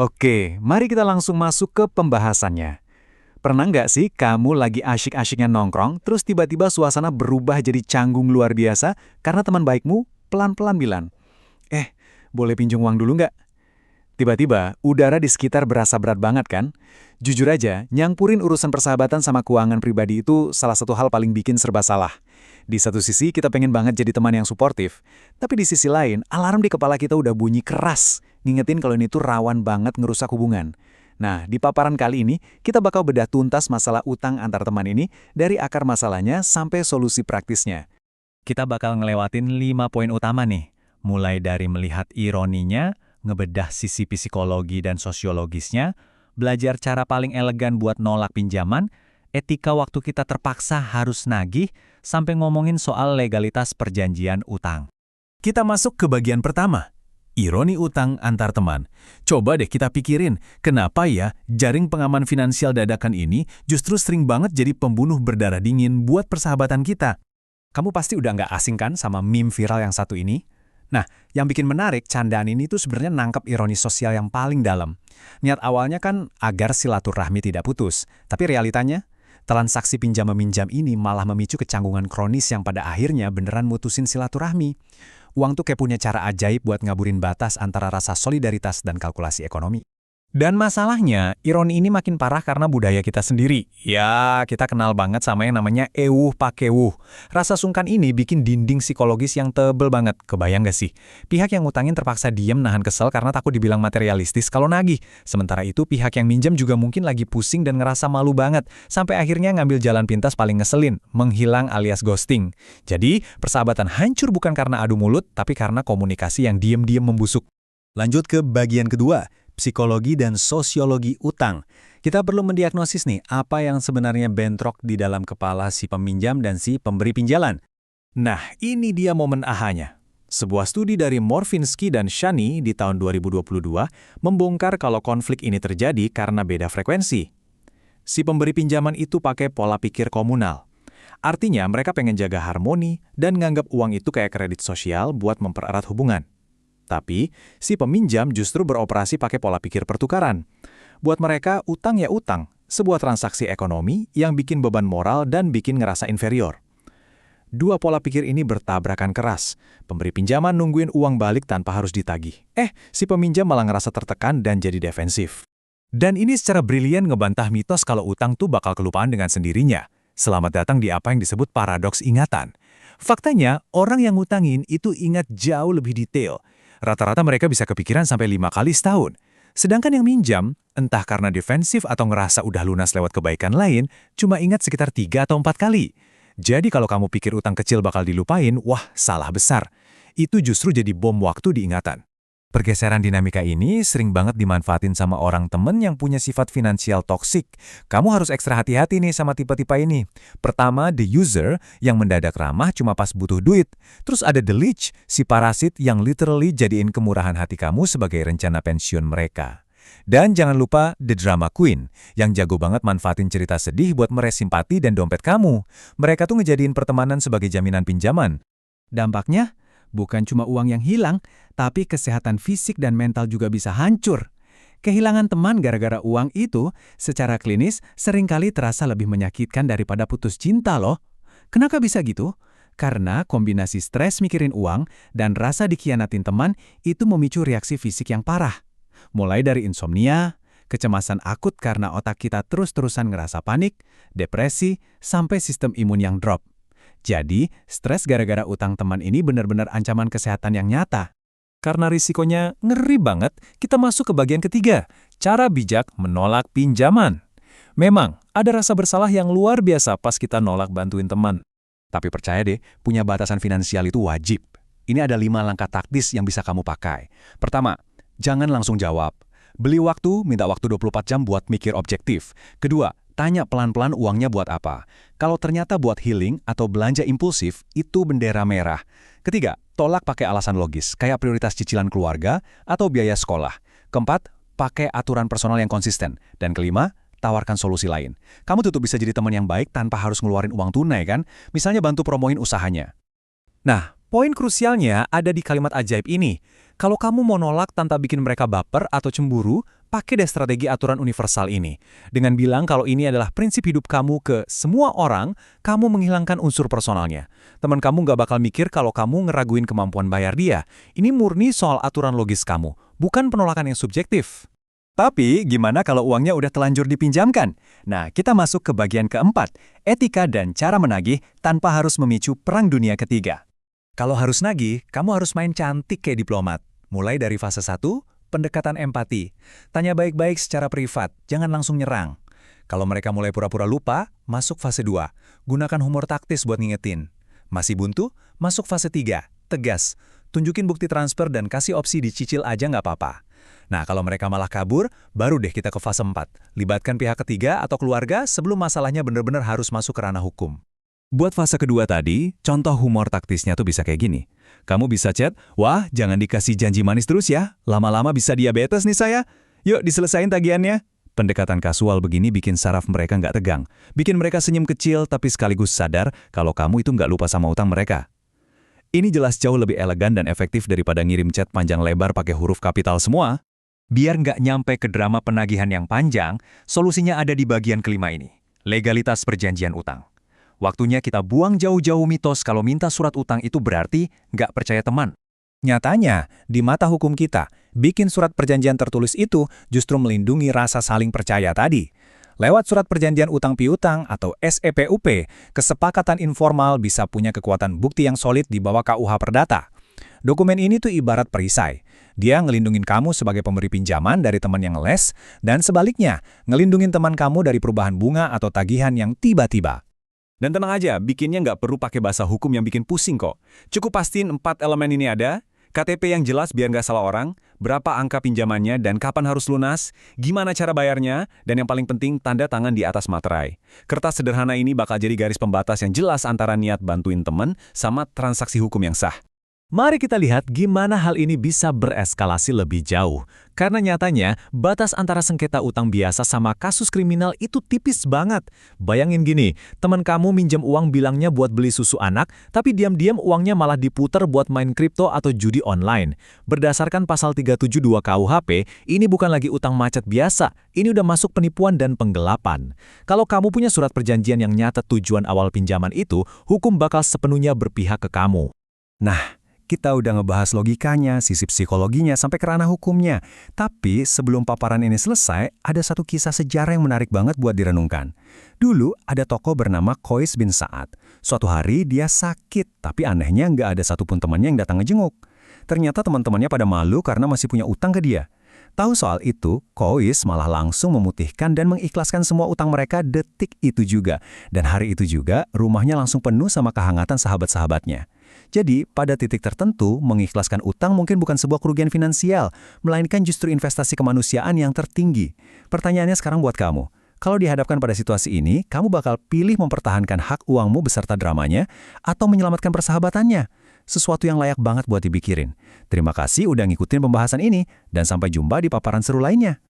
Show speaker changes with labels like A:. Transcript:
A: Oke, mari kita langsung masuk ke pembahasannya. Pernah nggak sih kamu lagi asyik-asyiknya nongkrong, terus tiba-tiba suasana berubah jadi canggung luar biasa karena teman baikmu pelan-pelan bilang, "Eh, boleh pinjam uang dulu nggak?" Tiba-tiba, udara di sekitar berasa berat banget kan? Jujur aja, nyangpurin urusan persahabatan sama keuangan pribadi itu salah satu hal paling bikin serba salah. Di satu sisi, kita pengen banget jadi teman yang suportif. Tapi di sisi lain, alarm di kepala kita udah bunyi keras, ngingetin kalau ini tuh rawan banget ngerusak hubungan. Nah, di paparan kali ini, kita bakal bedah tuntas masalah utang antar teman ini dari akar masalahnya sampai solusi praktisnya. Kita bakal ngelewatin 5 poin utama nih, mulai dari melihat ironinya, ngebedah sisi psikologi dan sosiologisnya, belajar cara paling elegan buat nolak pinjaman, etika waktu kita terpaksa harus nagih, sampai ngomongin soal legalitas perjanjian utang. Kita masuk ke bagian pertama, ironi utang antar teman. Coba deh kita pikirin, kenapa ya jaring pengaman finansial dadakan ini justru sering banget jadi pembunuh berdarah dingin buat persahabatan kita. Kamu pasti udah nggak asing kan sama meme viral yang satu ini? Nah, yang bikin menarik, candaan ini tuh sebenarnya nangkep ironi sosial yang paling dalam. Niat awalnya kan agar silaturahmi tidak putus, tapi realitanya, transaksi pinjam-meminjam ini malah memicu kecanggungan kronis yang pada akhirnya beneran mutusin silaturahmi. Uang tuh kayak punya cara ajaib buat ngaburin batas antara rasa solidaritas dan kalkulasi ekonomi. Dan masalahnya, ironi ini makin parah karena budaya kita sendiri. Ya, kita kenal banget sama yang namanya ewuh pakewuh. Rasa sungkan ini bikin dinding psikologis yang tebel banget. Kebayang gak sih? Pihak yang ngutangin terpaksa diem nahan kesel karena takut dibilang materialistis kalau nagih. Sementara itu, pihak yang minjem juga mungkin lagi pusing dan ngerasa malu banget. Sampai akhirnya ngambil jalan pintas paling ngeselin, menghilang alias ghosting. Jadi, persahabatan hancur bukan karena adu mulut, tapi karena komunikasi yang diem-diem membusuk. Lanjut ke bagian kedua, psikologi dan sosiologi utang. Kita perlu mendiagnosis nih, apa yang sebenarnya bentrok di dalam kepala si peminjam dan si pemberi pinjaman. Nah, ini dia momen ahanya. Sebuah studi dari Morfinsky dan Shani di tahun 2022 membongkar kalau konflik ini terjadi karena beda frekuensi. Si pemberi pinjaman itu pakai pola pikir komunal. Artinya mereka pengen jaga harmoni dan nganggap uang itu kayak kredit sosial buat mempererat hubungan. Tapi, si peminjam justru beroperasi pakai pola pikir pertukaran. Buat mereka, utang ya utang, sebuah transaksi ekonomi yang bikin beban moral dan bikin ngerasa inferior. Dua pola pikir ini bertabrakan keras. Pemberi pinjaman nungguin uang balik tanpa harus ditagih. Si peminjam malah ngerasa tertekan dan jadi defensif. Dan ini secara brilian ngebantah mitos kalau utang tuh bakal kelupaan dengan sendirinya. Selamat datang di apa yang disebut paradoks ingatan. Faktanya, orang yang ngutangin itu ingat jauh lebih detail. Rata-rata mereka bisa kepikiran sampai 5 kali setahun. Sedangkan yang minjam, entah karena defensif atau ngerasa udah lunas lewat kebaikan lain, cuma ingat sekitar 3 atau 4 kali. Jadi kalau kamu pikir utang kecil bakal dilupain, wah salah besar. Itu justru jadi bom waktu di ingatan. Pergeseran dinamika ini sering banget dimanfaatin sama orang temen yang punya sifat finansial toksik. Kamu harus ekstra hati-hati nih sama tipe-tipe ini. Pertama, the user yang mendadak ramah cuma pas butuh duit. Terus ada the leech, si parasit yang literally jadiin kemurahan hati kamu sebagai rencana pensiun mereka. Dan jangan lupa the drama queen, yang jago banget manfaatin cerita sedih buat meres simpati dan dompet kamu. Mereka tuh ngejadiin pertemanan sebagai jaminan pinjaman. Dampaknya, bukan cuma uang yang hilang, tapi kesehatan fisik dan mental juga bisa hancur. Kehilangan teman gara-gara uang itu, secara klinis, seringkali terasa lebih menyakitkan daripada putus cinta loh. Kenapa bisa gitu? Karena kombinasi stres mikirin uang dan rasa dikhianatin teman itu memicu reaksi fisik yang parah. Mulai dari insomnia, kecemasan akut karena otak kita terus-terusan ngerasa panik, depresi, sampai sistem imun yang drop. Jadi, stres gara-gara utang teman ini benar-benar ancaman kesehatan yang nyata. Karena risikonya ngeri banget, kita masuk ke bagian ketiga, cara bijak menolak pinjaman. Memang, ada rasa bersalah yang luar biasa pas kita nolak bantuin teman. Tapi percaya deh, punya batasan finansial itu wajib. Ini ada 5 langkah taktis yang bisa kamu pakai. Pertama, jangan langsung jawab. Beli waktu, minta waktu 24 jam buat mikir objektif. Kedua, tanya pelan-pelan uangnya buat apa. Kalau ternyata buat healing atau belanja impulsif, itu bendera merah. Ketiga, tolak pakai alasan logis, kayak prioritas cicilan keluarga atau biaya sekolah. Keempat, pakai aturan personal yang konsisten. Dan kelima, tawarkan solusi lain. Kamu tetap bisa jadi teman yang baik tanpa harus ngeluarin uang tunai kan? Misalnya bantu promoin usahanya. Nah, poin krusialnya ada di kalimat ajaib ini. Kalau kamu mau nolak tanpa bikin mereka baper atau cemburu,
B: pakai deh strategi aturan universal ini. Dengan bilang kalau ini adalah prinsip hidup kamu ke semua orang, kamu menghilangkan unsur personalnya. Teman kamu nggak bakal mikir kalau kamu ngeraguin kemampuan bayar dia. Ini murni soal aturan logis kamu, bukan penolakan yang subjektif.
A: Tapi, gimana kalau uangnya udah telanjur dipinjamkan? Nah, kita masuk ke bagian keempat, etika dan cara menagih tanpa harus memicu Perang Dunia Ketiga.
B: Kalau harus nagih, kamu harus main cantik kayak diplomat. Mulai dari fase 1, pendekatan empati. Tanya baik-baik secara privat, jangan langsung nyerang. Kalau mereka mulai pura-pura lupa, masuk fase 2. Gunakan humor taktis buat ngingetin. Masih buntu? Masuk fase 3. Tegas. Tunjukin bukti transfer dan kasih opsi dicicil aja nggak apa-apa. Nah, kalau mereka malah kabur, baru deh kita ke fase 4. Libatkan pihak ketiga atau keluarga sebelum masalahnya benar-benar harus masuk ke ranah hukum.
A: Buat fase kedua tadi, contoh humor taktisnya tuh bisa kayak gini. Kamu bisa chat, wah jangan dikasih janji manis terus ya, lama-lama bisa diabetes nih saya. Yuk diselesain tagihannya. Pendekatan kasual begini bikin saraf mereka nggak tegang. Bikin mereka senyum kecil tapi sekaligus sadar kalau kamu itu nggak lupa sama utang mereka. Ini jelas jauh lebih elegan dan efektif daripada ngirim chat panjang lebar pakai huruf kapital semua. Biar nggak nyampe ke drama penagihan yang panjang, solusinya ada di bagian kelima ini. Legalitas perjanjian utang. Waktunya kita buang jauh-jauh mitos kalau minta surat utang itu berarti nggak percaya teman. Nyatanya, di mata hukum kita, bikin surat perjanjian tertulis itu justru melindungi rasa saling percaya tadi. Lewat surat perjanjian utang piutang atau SEPUP, kesepakatan informal bisa punya kekuatan bukti yang solid di bawah KUH Perdata. Dokumen ini tuh ibarat perisai. Dia ngelindungin kamu sebagai pemberi pinjaman dari teman yang les, dan sebaliknya, ngelindungin teman kamu dari perubahan bunga atau tagihan yang tiba-tiba. Dan tenang aja, bikinnya nggak perlu pakai bahasa hukum yang bikin pusing kok. Cukup pastiin 4 elemen ini ada, KTP yang jelas biar nggak salah orang, berapa angka pinjamannya dan kapan harus lunas, gimana cara bayarnya, dan yang paling penting tanda tangan di atas materai. Kertas sederhana ini bakal jadi garis pembatas yang jelas antara niat bantuin teman sama transaksi hukum yang sah. Mari kita lihat gimana hal ini bisa bereskalasi lebih jauh. Karena nyatanya, batas antara sengketa utang biasa sama kasus kriminal itu tipis banget. Bayangin gini, teman kamu minjem uang bilangnya buat beli susu anak, tapi diam-diam uangnya malah diputar buat main kripto atau judi online. Berdasarkan pasal 372 KUHP, ini bukan lagi utang macet biasa, ini udah masuk penipuan dan penggelapan. Kalau kamu punya surat perjanjian yang nyatet tujuan awal pinjaman itu, hukum bakal sepenuhnya berpihak ke kamu. Nah, kita udah ngebahas logikanya, sisi psikologinya, sampai ke ranah hukumnya. Tapi sebelum paparan ini selesai, ada satu kisah sejarah yang menarik banget buat direnungkan. Dulu ada tokoh bernama Qais bin Sa'ad. Suatu hari dia sakit, tapi anehnya nggak ada satupun temannya yang datang ngejenguk. Ternyata teman-temannya pada malu karena masih punya utang ke dia. Tahu soal itu, Qais malah langsung memutihkan dan mengikhlaskan semua utang mereka detik itu juga. Dan hari itu juga, rumahnya langsung penuh sama kehangatan sahabat-sahabatnya. Jadi, pada titik tertentu, mengikhlaskan utang mungkin bukan sebuah kerugian finansial, melainkan justru investasi kemanusiaan yang tertinggi. Pertanyaannya sekarang buat kamu. Kalau dihadapkan pada situasi ini, kamu bakal pilih mempertahankan hak uangmu beserta dramanya, atau menyelamatkan persahabatannya? Sesuatu yang layak banget buat dipikirin. Terima kasih udah ngikutin pembahasan ini, dan sampai jumpa di paparan seru lainnya.